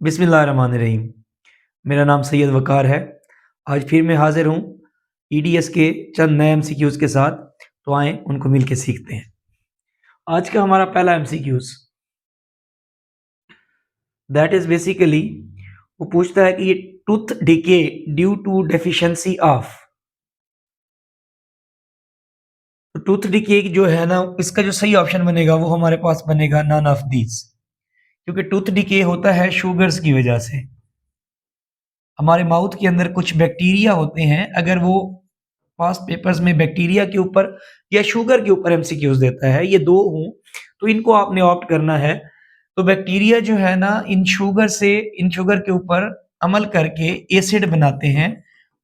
बिस्मिल्लाहिर्रहमानिर्रहीम। मेरा नाम सैयद वकार है। आज फिर मैं हाजिर हूँ ईडीएस के चंद नए एमसीक्यूज़ के साथ। तो आएँ उनको मिल के सीखते हैं। आज का हमारा पहला एमसीक्यूज़ दैट इज़ बेसिकली वो पूछता है कि ये tooth decay due to deficiency of. तो टूथ डिके जो है ना, इसका जो सही ऑप्शन बनेगा वो हमारे पास बनेगा नन ऑफ दीज, क्योंकि टूथ डिके होता है शुगर्स की वजह से। हमारे माउथ के अंदर कुछ बैक्टीरिया होते हैं, अगर वो पास्ट पेपर्स में बैक्टीरिया के ऊपर या शुगर के ऊपर एमसीक्यूज देता है, ये दो हों तो इनको आपने ऑप्ट करना है। तो बैक्टीरिया जो है ना, इन शुगर के ऊपर अमल करके एसिड बनाते हैं।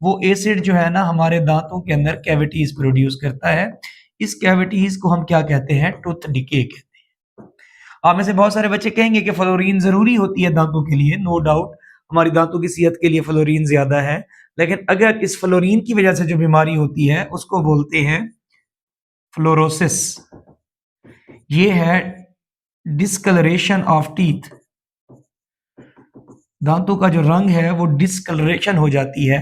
वो एसिड जो है ना हमारे दांतों के अंदर कैविटीज प्रोड्यूस करता है। इस कैविटीज को हम क्या कहते हैं? टूथ डिके कहते हैं। आप में से बहुत सारे बच्चे कहेंगे कि फ्लोरीन जरूरी होती है दांतों के लिए। नो डाउट, हमारी दांतों की सेहत के लिए फ्लोरीन ज्यादा है, लेकिन अगर इस फ्लोरीन की वजह से जो बीमारी होती है उसको बोलते हैं फ्लोरोसिस। ये है डिस्कलरेशन ऑफ टीथ। दांतों का जो रंग है वो डिस्कलरेशन हो जाती है,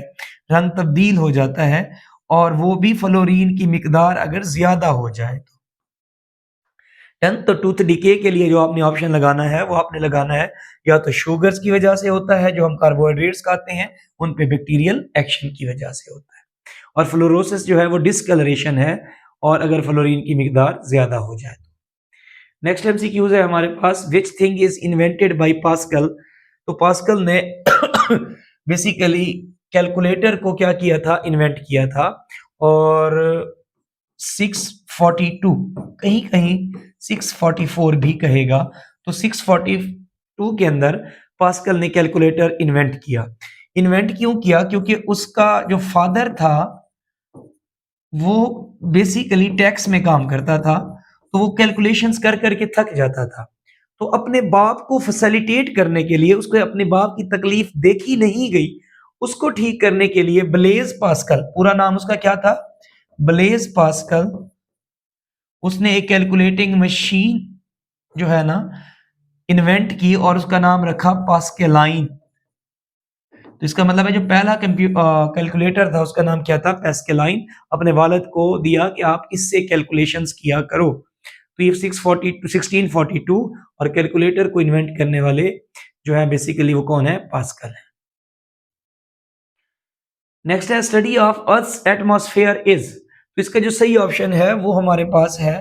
रंग तब्दील हो जाता है, और वो भी फ्लोरीन की मिकदार अगर ज्यादा हो जाए तो। तो टूथ डिके के लिए जो आपने ऑप्शन लगाना है वो आपने लगाना है या तो शुगर्स की वजह से होता है, जो हम कार्बोहाइड्रेट्स खाते हैं उन पे बैक्टीरियल एक्शन की वजह से होता है, और फ्लोरोसिस जो है वो डिस्कलरेशन है, और अगर फ्लोरीन की मिकदार ज्यादा हो जाए तो। नेक्स्ट एमसीक्यूज है हमारे पास, which thing is invented by Pascal. तो पास्कल ने बेसिकली कैलकुलेटर को क्या किया था? इन्वेंट किया था। और 642, कहीं कहीं 644 भी कहेगा, तो 642 के अंदर पास्कल ने कैलकुलेटर इन्वेंट किया। इन्वेंट क्यों किया? क्योंकि उसका जो फादर था वो बेसिकली टैक्स में काम करता था, तो वो कैलकुलेशंस कर करके थक जाता था। तो अपने बाप को फैसिलिटेट करने के लिए, उसको अपने बाप की तकलीफ देखी नहीं गई, उसको ठीक करने के लिए ब्लेज पास्कल, पूरा नाम उसका क्या था? ब्लेज पास्कल, उसने एक कैलकुलेटिंग मशीन जो है ना इन्वेंट की और उसका नाम रखा पास्केलाइन। तो इसका मतलब है जो पहला कैलकुलेटर था उसका नाम क्या था? पास्केलाइन। अपने वालिद को दिया कि आप इससे कैलकुलेशंस किया करो। तो ये 1642 और कैलकुलेटर को इन्वेंट करने वाले जो है बेसिकली वो कौन है? पास्कल है। नेक्स्ट है study of earth's atmosphere is. तो इसका जो सही ऑप्शन है वो हमारे पास है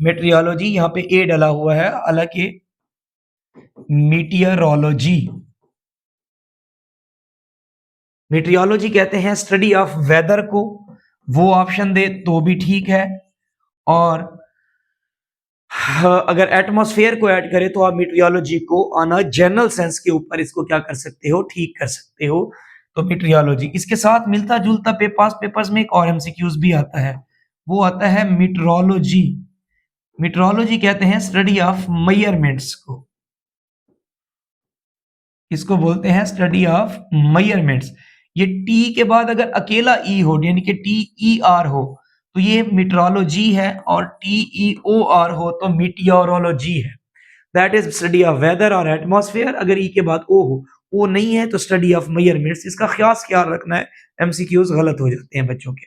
मेट्रियोलॉजी। यहाँ पे ए डला हुआ है, हालांकि मीटियरोलॉजी। मेट्रियोलॉजी कहते हैं स्टडी ऑफ वेदर को, वो ऑप्शन दे तो भी ठीक है। और अगर एटमॉस्फेयर को ऐड करें तो आप मेट्रियोलॉजी को आना जनरल सेंस के ऊपर इसको क्या कर सकते हो? ठीक कर सकते हो। तो मेट्रियोलॉजी इसके साथ मिलता जुलता पास पेपर्स में एक और एमसीक्यूज भी आता है, वो आता है मीटरोलॉजी। मीटरोलॉजी कहते हैं स्टडी ऑफ मेजरमेंट्स को, इसको बोलते हैं स्टडी ऑफ मेजरमेंट्स। ये टी के बाद अगर अकेला ई हो, यानी कि टी ई आर हो, तो ये मीटरोलॉजी है, और टी ई ओ आर हो तो मीटियोरोलॉजी है। That is study of weather और एटमॉस्फेयर। अगर ई के बाद ओ हो, ओ नहीं है, तो स्टडी ऑफ मेजरमेंट्स। इसका खास ख्याल रखना है, एमसीक्यूज गलत हो जाते हैं बच्चों के।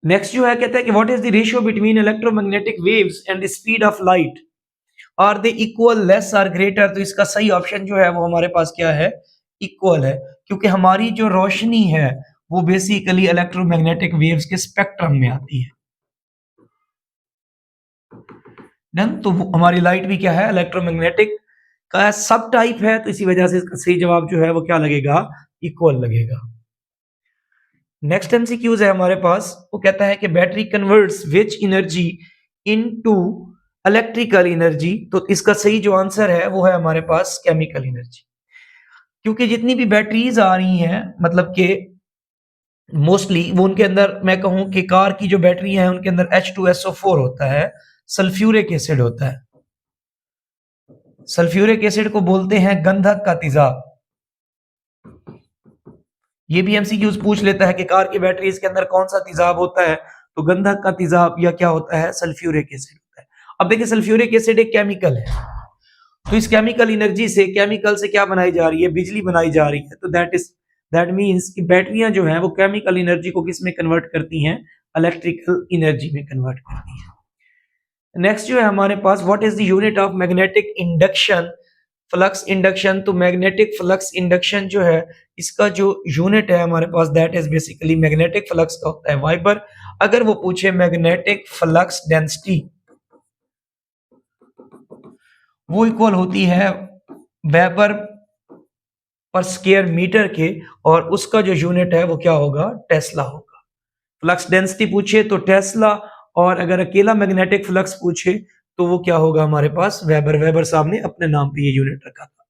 नेक्स्ट जो है कहता है कि what is the ratio between electromagnetic waves and the speed of light, are they equal, less और ग्रेटर। तो इसका सही ऑप्शन जो है वो हमारे पास क्या है? इक्वल है, क्योंकि हमारी जो रोशनी है वो बेसिकली इलेक्ट्रोमैग्नेटिक वेव्स के स्पेक्ट्रम में आती है। डन। तो हमारी लाइट भी क्या है? इलेक्ट्रोमैग्नेटिक का सब टाइप है, तो इसी वजह से इसका सही जवाब जो है वो क्या लगेगा? इक्वल लगेगा। नेक्स्ट एमसीक्यूज है हमारे पास, वो कहता है कि battery converts which energy into electrical energy. तो इसका सही जो आंसर है वो है हमारे पास केमिकल एनर्जी, क्योंकि जितनी भी बैटरीज आ रही हैं, मतलब कि मोस्टली वो उनके अंदर, मैं कहूं कि कार की जो बैटरी है उनके अंदर H2SO4 होता है, सल्फ्यूरिक एसिड होता है। सल्फ्यूरिक एसिड को बोलते हैं गंधक का तेजाब। ये भी एमसीक्यूज पूछ लेता है कि कार की बैटरीज के अंदर कौन सा तेजाब होता है, तो गंधक का तेजाब या क्या होता है? सल्फ्यूरिक एसिड होता है। अब देखिए सल्फ्यूरिक एसिड एक केमिकल है, तो इस केमिकल से क्या बनाई जा रही है, बिजली बनाई जा रही है। तो दैट मीन्स कि बैटरियां जो हैं वो केमिकल एनर्जी को किस में कन्वर्ट करती हैं, इलेक्ट्रिकल एनर्जी में कन्वर्ट करती हैं। नेक्स्ट जो है हमारे पास, what is the unit of magnetic induction, flux induction. तो मैग्नेटिक फ्लक्स इंडक्शन जो है इसका जो यूनिट है हमारे पास, that is basically magnetic flux का होता है वाइबर। अगर वो पूछे मैग्नेटिक फ्लक्स डेंसिटी, वो इक्वल होती है वेबर पर स्क्वायर मीटर के, और उसका जो यूनिट है वो क्या होगा, टेस्ला होगा। फ्लक्स डेंसिटी पूछे तो टेस्ला, और अगर अकेला मैग्नेटिक फ्लक्स पूछे तो वो क्या होगा हमारे पास, वेबर साहब ने अपने नाम पे ये यूनिट रखा था।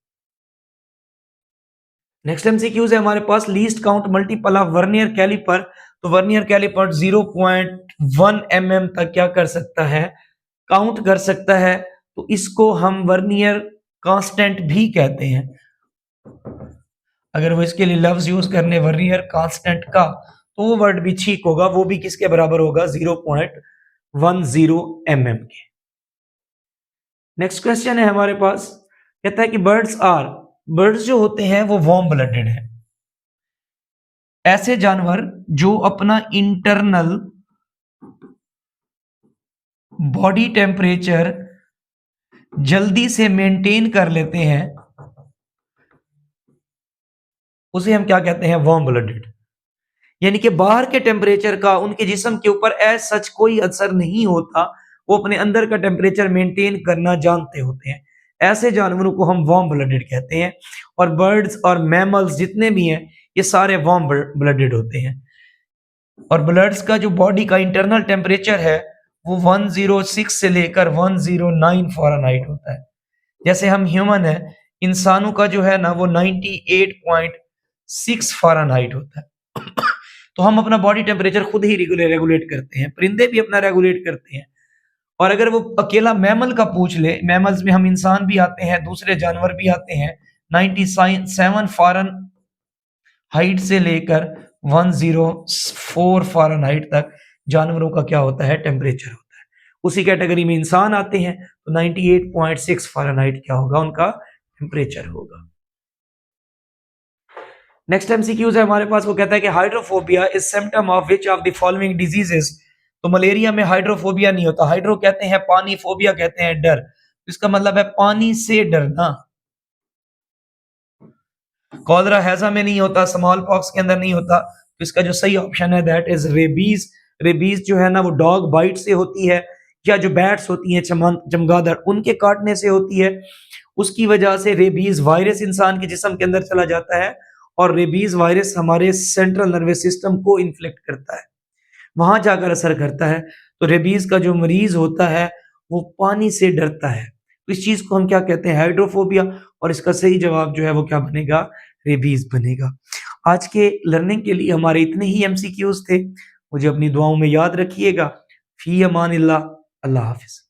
नेक्स्ट एमसीक्यूज है हमारे पास, least count multiple of vernier caliper. तो वर्नियर कैलिपर 0.1 mm तक क्या कर सकता है, काउंट कर सकता है। तो इसको हम वर्नियर कांस्टेंट भी कहते हैं। अगर वो इसके लिए लफ्ज यूज करने वर्नियर कांस्टेंट का, तो वो वर्ड भी ठीक होगा, वो भी किसके बराबर होगा, 0.10 mm के। नेक्स्ट क्वेश्चन है हमारे पास, कहता है कि बर्ड्स जो होते हैं वो वार्म ब्लडेड है। ऐसे जानवर जो अपना इंटरनल बॉडी टेम्परेचर जल्दी से मेंटेन कर लेते हैं, उसे हम क्या कहते हैं, वार्म ब्लडेड। यानी कि बाहर के टेम्परेचर का उनके जिस्म के ऊपर एज सच कोई असर नहीं होता, वो अपने अंदर का टेम्परेचर मेंटेन करना जानते होते हैं। ऐसे जानवरों को हम वार्म ब्लडेड कहते हैं। और बर्ड्स और मैमल्स जितने भी हैं ये सारे वार्म ब्लडेड होते हैं। और बर्ड्स का जो बॉडी का इंटरनल टेम्परेचर है वो 106 से लेकर 109 फ़ारेनहाइट होता है। जैसे हम ह्यूमन है, इंसानों का जो है ना वो 98.6 फ़ारेनहाइट होता है। तो हम अपना बॉडी टेम्परेचर खुद ही रेगुलेट करते हैं, परिंदे भी अपना रेगुलेट करते हैं। और अगर वो अकेला मैमल का पूछ ले, मैमल्स में हम इंसान भी आते हैं, दूसरे जानवर भी आते हैं, 97 फ़ारेनहाइट से लेकर 104 फ़ारेनहाइट तक जानवरों का क्या होता है, टेम्परेचर होता है। उसी कैटेगरी में इंसान आते हैं, तो 98.6 फ़ारेनहाइट क्या होगा, उनका टेम्परेचर होगा। नेक्स्ट एमसीक्यूज है हमारे पास, वो कहता है कि hydrophobia is symptom of which of the following diseases. तो मलेरिया में हाइड्रोफोबिया नहीं होता, हाइड्रो कहते हैं पानी, फोबिया कहते हैं डर, इसका मतलब है पानी से डरना। कॉलरा हैजा में नहीं होता, स्मॉल पॉक्स के अंदर नहीं होता, तो इसका जो सही ऑप्शन है दैट इज रेबीज। रेबीज जो है ना वो डॉग बाइट से होती है, या जो बैट्स होती हैं चमगादड़, उनके काटने से होती है। उसकी वजह से रेबीज वायरस इंसान के जिस्म के अंदर चला जाता है, और रेबीज वायरस हमारे सेंट्रल नर्वस सिस्टम को इन्फ्लेक्ट करता है, वहां जाकर असर करता है। तो रेबीज का जो मरीज होता है वो पानी से डरता है, तो इस चीज को हम क्या कहते हैं, हाइड्रोफोबिया। और इसका सही जवाब जो है वो क्या बनेगा, रेबीज बनेगा। आज के लर्निंग के लिए हमारे इतने ही एमसीक्यूज थे। मुझे अपनी दुआओं में याद रखिएगा। फी अमानिल्लाह, अल्लाह हाफिज।